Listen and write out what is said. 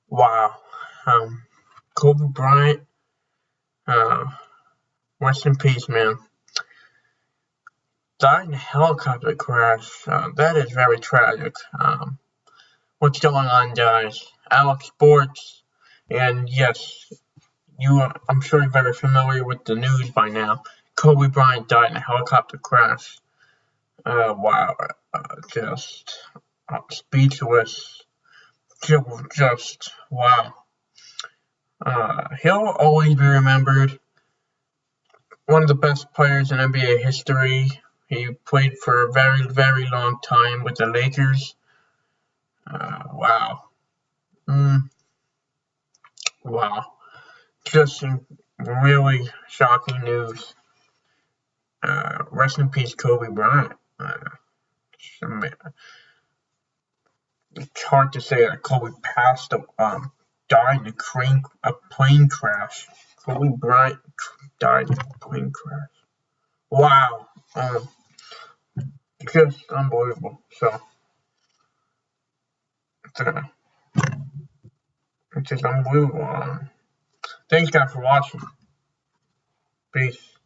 Wow. Kobe Bryant, uh, rest in peace, man. Died in a helicopter crash. That is very tragic. What's going on, guys? Alex Sports, and yes, I'm sure you're very familiar with the news by now. Kobe Bryant died in a helicopter crash. Wow. Just speechless. Just wow. He'll always be remembered. One of the best players in NBA history. He played for a very, very long time with the Lakers. Wow. Mm, wow. Just some really shocking news. Rest in peace, Kobe Bryant. It's hard to say that Kobe died in a plane crash. Kobe Bryant died in a plane crash. Wow. Just unbelievable. So, it's just unbelievable. Thanks, guys, for watching. Peace.